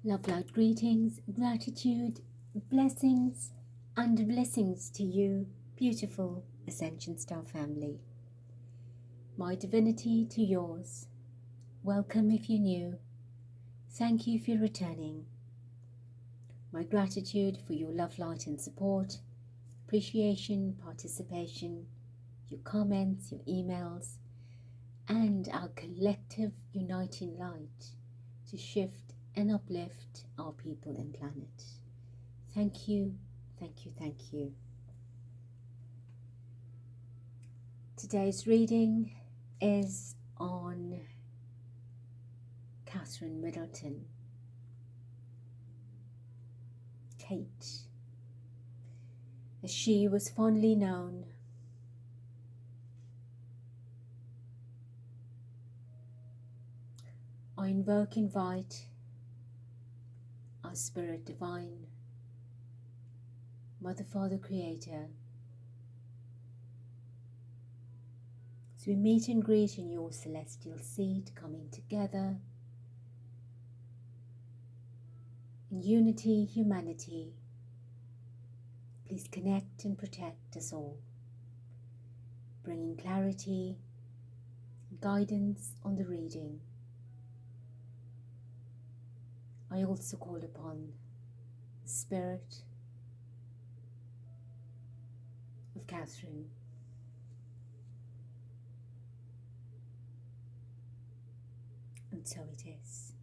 Love, light, greetings, gratitude, blessings, and blessings to you, beautiful Ascension Star family. My divinity to yours. Welcome if you're new. Thank you for returning. My gratitude for your love, light, and support, appreciation, participation, your comments, your emails, and our collective uniting light to shift and uplift our people and planet. Thank you, thank you, thank you. Today's reading is on Catherine Middleton, Kate, as she was fondly known. I invoke, invite our Spirit Divine, Mother, Father, Creator, as we meet and greet in your celestial seat, coming together in unity, humanity. Please connect and protect us all, bringing clarity and guidance on the reading. I also call upon the Spirit of Catherine. And so it is.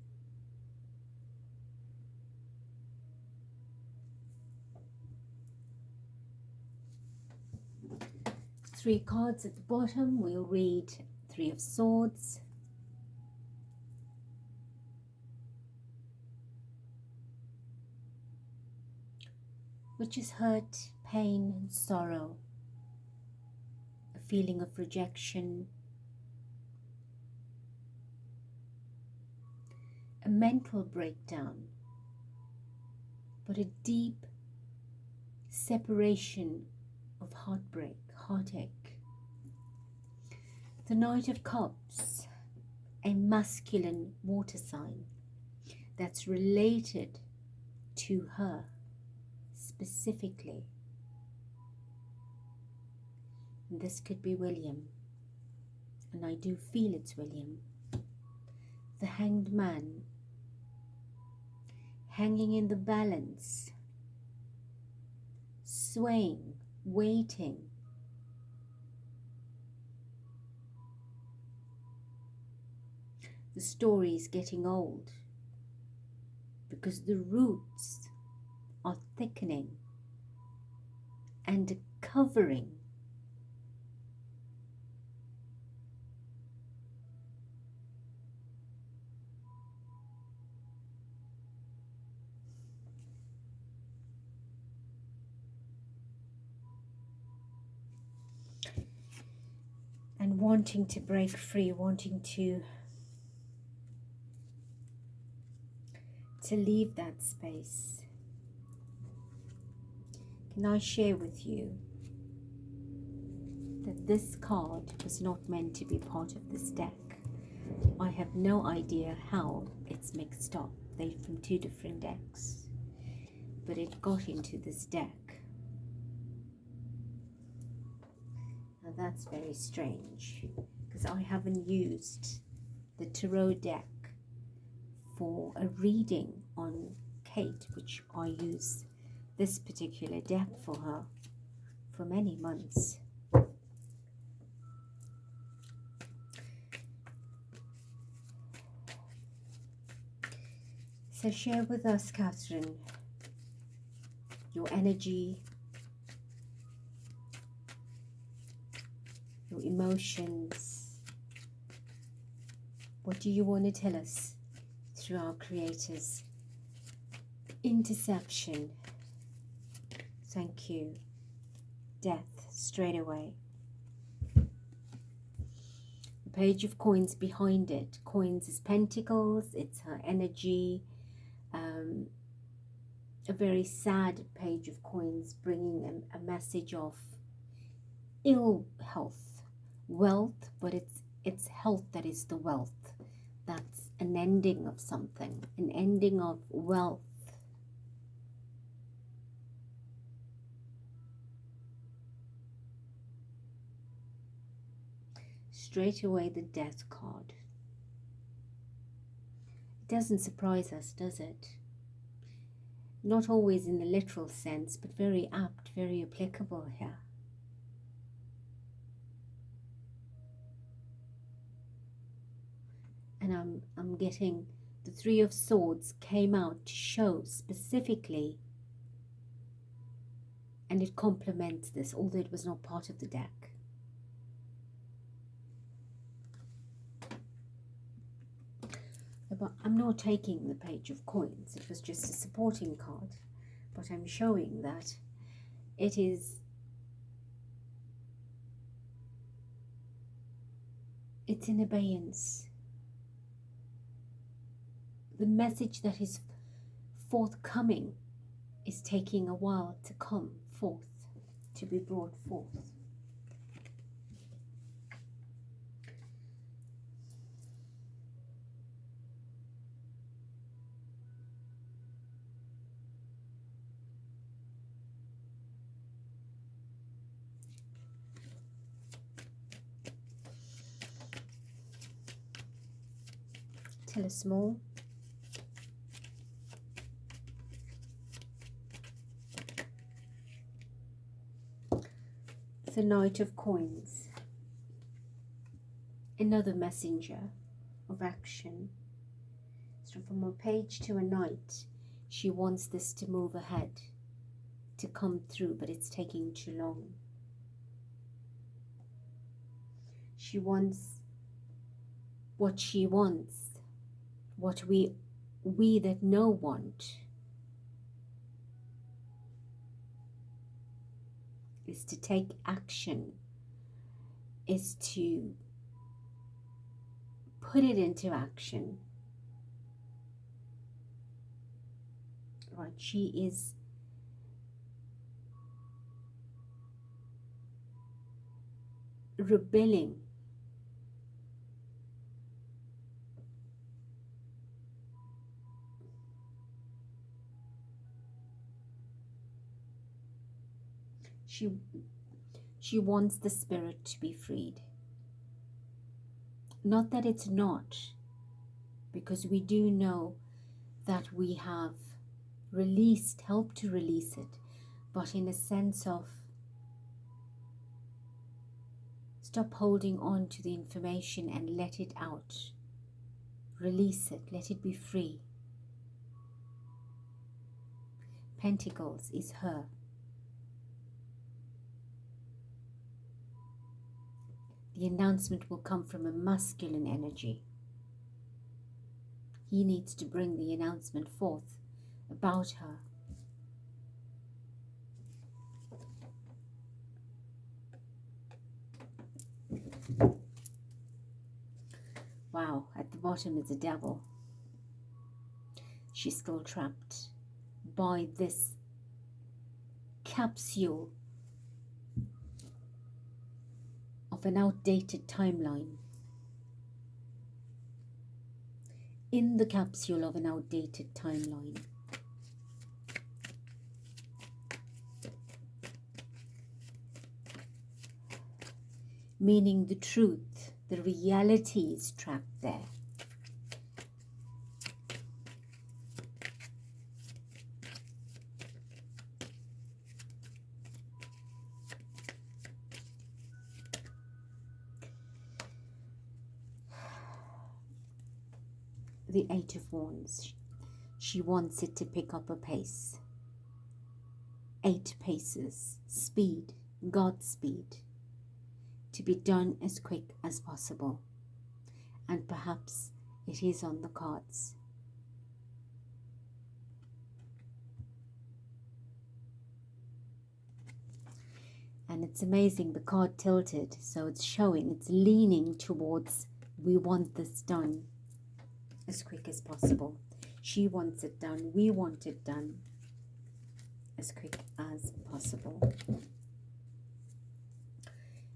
Three cards at the bottom. We'll read Three of Swords, which is hurt, pain, and sorrow, a feeling of rejection, a mental breakdown, but a deep separation of heartbreak, heartache. The Knight of Cups, a masculine water sign that's related to her specifically. And this could be William, and I do feel it's William. The Hanged Man, hanging in the balance, swaying, waiting. The story is getting old because the roots are thickening and covering. And wanting to break free, wanting to leave that space. Can I share with you that this card was not meant to be part of this deck? I have no idea how it's mixed up. They're from two different decks, but it got into this deck. Now that's very strange, because I haven't used the tarot deck for a reading on Kate, which I use this particular deck for her for many months. So share with us, Catherine, your energy, your emotions. What do you want to tell us through our Creator's interception? Thank you. Death, straight away. The Page of Coins behind it. Coins is pentacles, it's her energy. A very sad Page of Coins, bringing a message of ill health, wealth, but it's health that is the wealth. That's an ending of something, an ending of wealth. Straight away, the Death card. It doesn't surprise us, does it? Not always in the literal sense, but very apt, very applicable here. And I'm getting the Three of Swords came out to show specifically, and it complements this, although it was not part of the deck. But I'm not taking the Page of Coins. It was just a supporting card, but I'm showing that it is, it's in abeyance. The message that is forthcoming is taking a while to come forth, to be brought forth. Tell us more. The Knight of Coins, another messenger of action. So from a page to a knight, she wants this to move ahead, to come through, but it's taking too long. She wants what she wants, what we that know want, is to take action, is to put it into action. Right, she is rebelling. She wants the spirit to be freed. Not that it's not, because we do know that we have released, helped to release it, but in a sense of stop holding on to the information and let it out. Release it, let it be free. Pentacles is her. The announcement will come from a masculine energy. He needs to bring the announcement forth about her. Wow, at the bottom is a devil. She's still trapped by this capsule of an outdated timeline. In the capsule of an outdated timeline. Meaning the truth, the reality is trapped there. The Eight of Wands. She wants it to pick up a pace. 8 paces. Speed. Godspeed. To be done as quick as possible. And perhaps it is on the cards. And it's amazing, the card tilted, so it's showing, it's leaning towards we want this done as quick as possible. She wants it done, we want it done as quick as possible.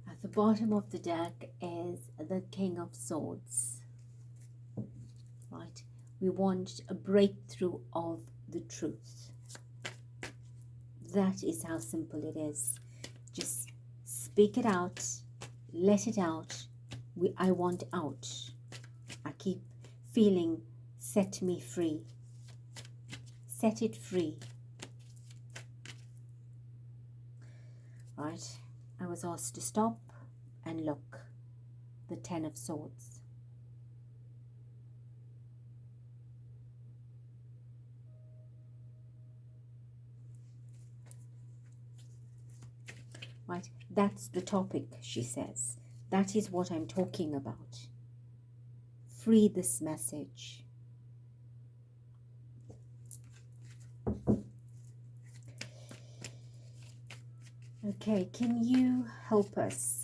At the bottom of the deck is the King of Swords. right? We want a breakthrough of the truth. That is how simple it is. Just speak it out, let it out. I want out. I keep feeling, set me free. Set it free. Right, I was asked to stop and look. The Ten of Swords. Right, that's the topic, she says. That is what I'm talking about. Free this message. Okay, can you help us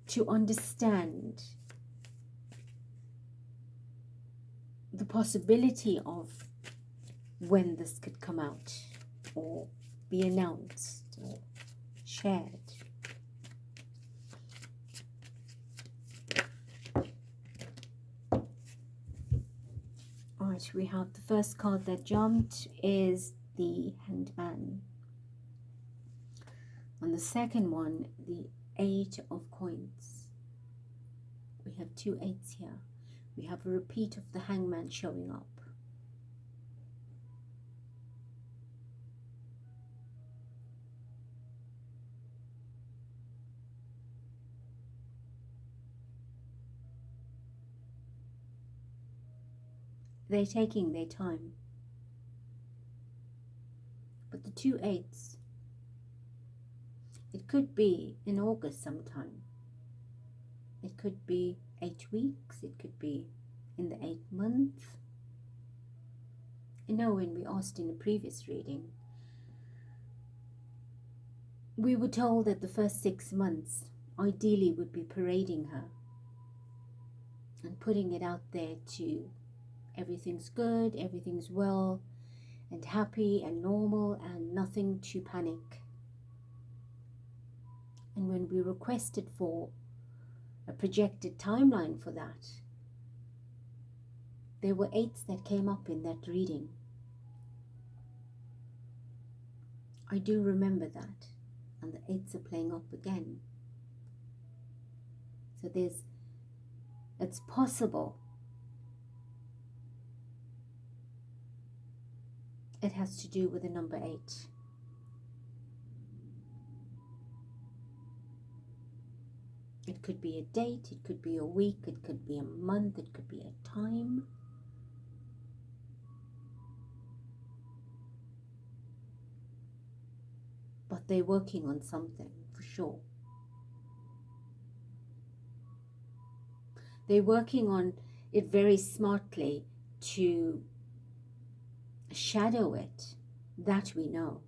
to understand the possibility of when this could come out or be announced or shared? Alright, we have the first card that jumped is the Hangman. On the second one, the Eight of Coins. We have two eights here. We have a repeat of the Hangman showing up. They're taking their time. But the two eights, it could be in August sometime. It could be 8 weeks. It could be in the 8th month. You know, when we asked in the previous reading, we were told that the first 6 months ideally would be parading her and putting it out there to everything's good, everything's well and happy and normal and nothing to panic. And when we requested for a projected timeline for that, there were eights that came up in that reading. I do remember that, and the eights are playing up again. So it's possible. It has to do with the number 8. It could be a date, it could be a week, it could be a month, it could be a time. But they're working on something, for sure. They're working on it very smartly to shadow it, that we know.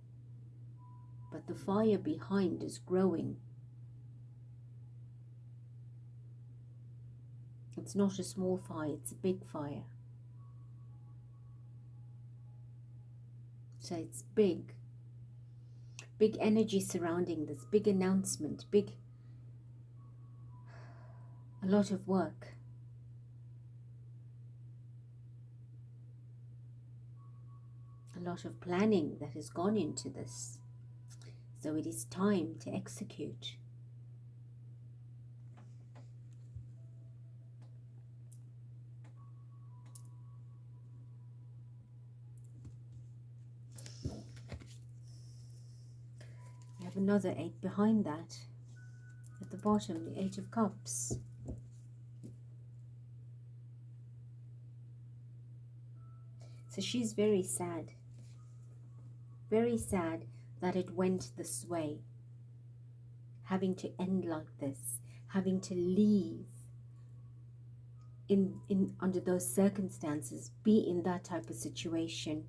But the fire behind is growing. It's not a small fire, it's a big fire. So it's big. Big energy surrounding this, big announcement, a lot of work. A lot of planning that has gone into this. So it is time to execute. We have another 8 behind that. At the bottom, the 8 of Cups. So she's very sad. Very sad that it went this way. Having to end like this. Having to leave in under those circumstances. Be in that type of situation.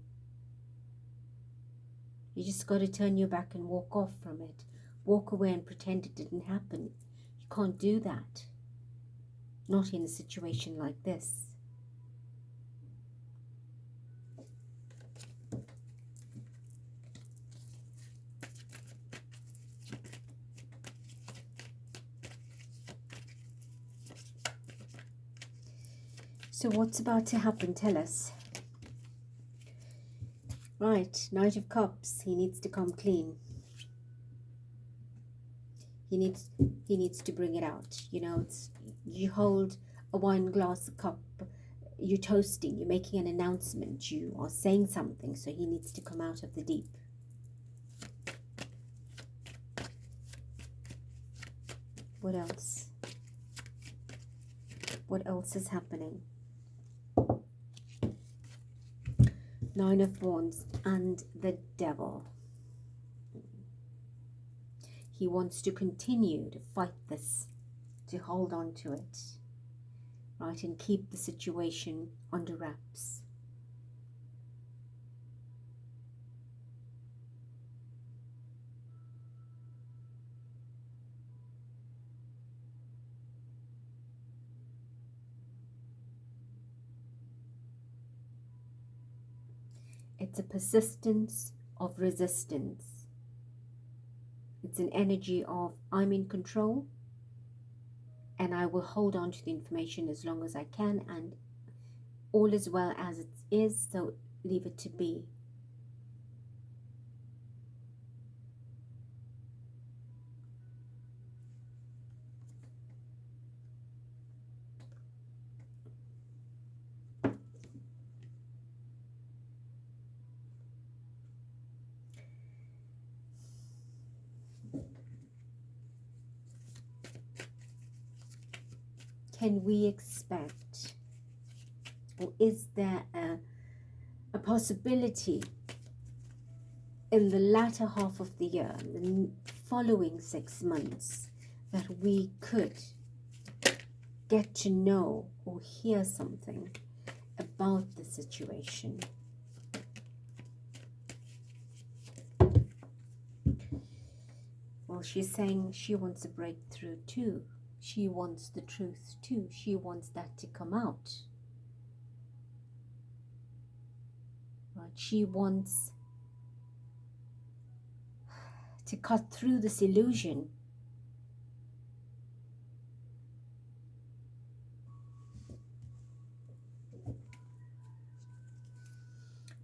You just got to turn your back and walk off from it. Walk away and pretend it didn't happen. You can't do that. Not in a situation like this. So what's about to happen? Tell us. Right, Knight of Cups. He needs to come clean. He needs to bring it out. You know, it's, you hold a wine glass cup, you're toasting, you're making an announcement, you are saying something, so he needs to come out of the deep. What else? What else is happening? Nine of Wands and the Devil. He wants to continue to fight this, to hold on to it, right, and keep the situation under wraps. It's a persistence of resistance. It's an energy of, I'm in control and I will hold on to the information as long as I can, and all is well as it is, so leave it to be. Can we expect, or is there a possibility in the latter half of the year, the following 6 months, that we could get to know or hear something about the situation? Well, she's saying she wants a breakthrough too. She wants the truth too. She wants that to come out. Right? She wants to cut through this illusion.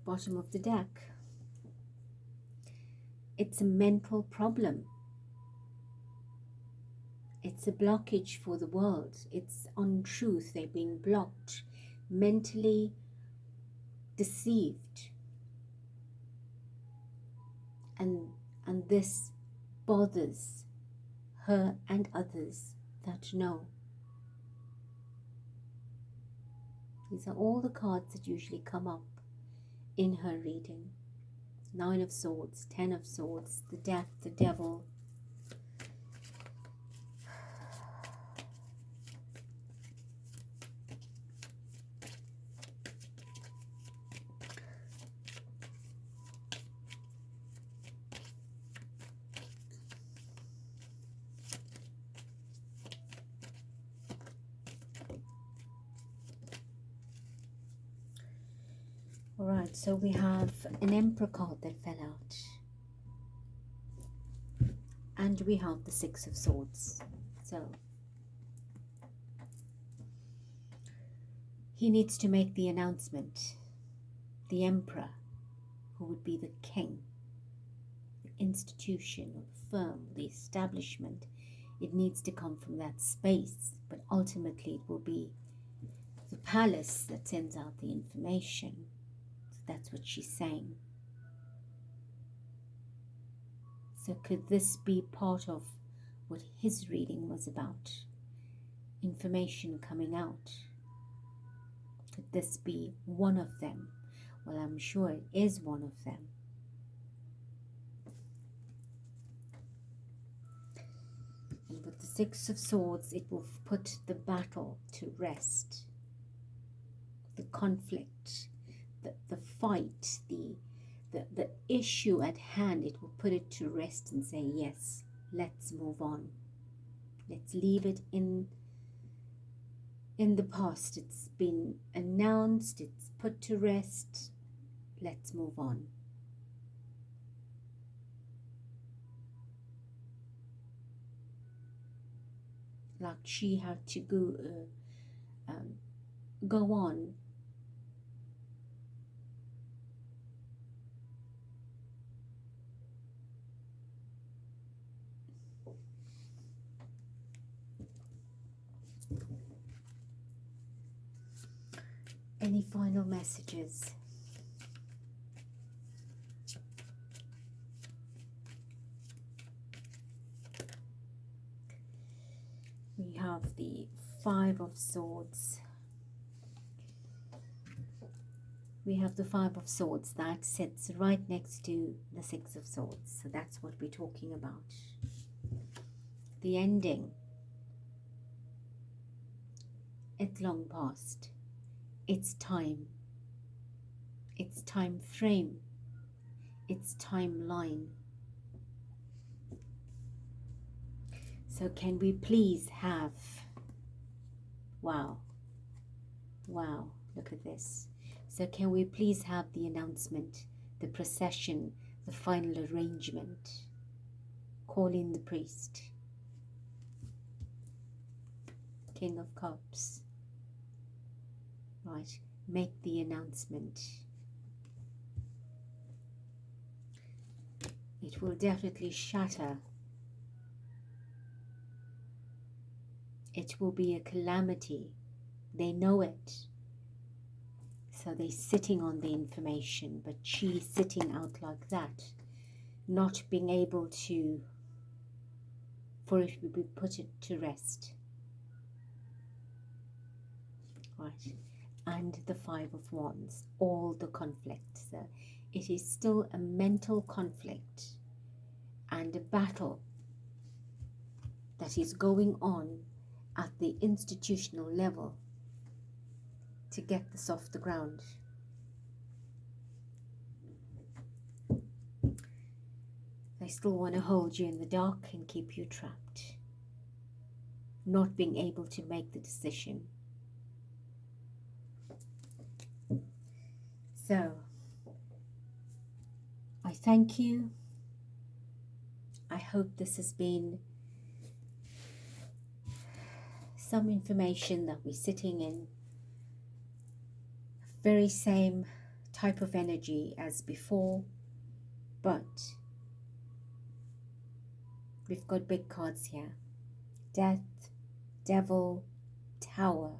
Bottom of the deck. It's a mental problem. It's a blockage for the world. It's untruth. They're being blocked, mentally deceived. And this bothers her and others that know. These are all the cards that usually come up in her reading. 9 of Swords, 10 of Swords, the Death, the Devil. Alright, so we have an Emperor card that fell out. And we have the 6 of Swords. So he needs to make the announcement. The Emperor, who would be the king, the institution or the firm, the establishment, it needs to come from that space. But ultimately it will be the palace that sends out the information. That's what she's saying. So could this be part of what his reading was about? Information coming out. Could this be one of them? Well, I'm sure it is one of them. And with the 6 of Swords, it will put the battle to rest. The conflict, the fight, the issue at hand, it will put it to rest and say, yes, let's move on. Let's leave it in the past. It's been announced, it's put to rest. Let's move on. Like she had to go go on. Any final messages? We have the Five of Swords. We have the Five of Swords that sits right next to the Six of Swords. So that's what we're talking about. The ending. It's long past. It's time. It's time frame. It's timeline. So can we please have, wow, look at this. So can we please have the announcement, the procession, the final arrangement? Call in the priest. King of Cups. Right, make the announcement. It will definitely shatter. It will be a calamity. They know it. So they're sitting on the information, but she's sitting out like that, not being able to, for it to be put it to rest. Right. And the Five of Wands, all the conflict. So it is still a mental conflict and a battle that is going on at the institutional level to get this off the ground. They still want to hold you in the dark and keep you trapped, not being able to make the decision. So, I thank you. I hope this has been some information that we're sitting in very same type of energy as before, but we've got big cards here. Death, Devil, Tower.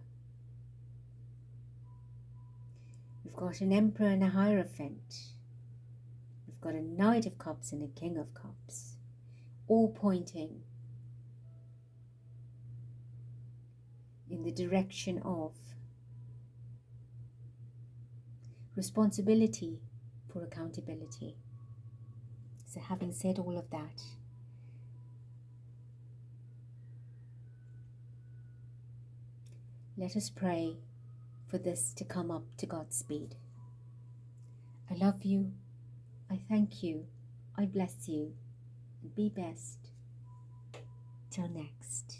We've got an Emperor and a Hierophant. We've got a Knight of Cups and a King of Cups, all pointing in the direction of responsibility for accountability. So having said all of that, let us pray for this to come up to God's speed. I love you. I thank you. I bless you. And be best. Till next.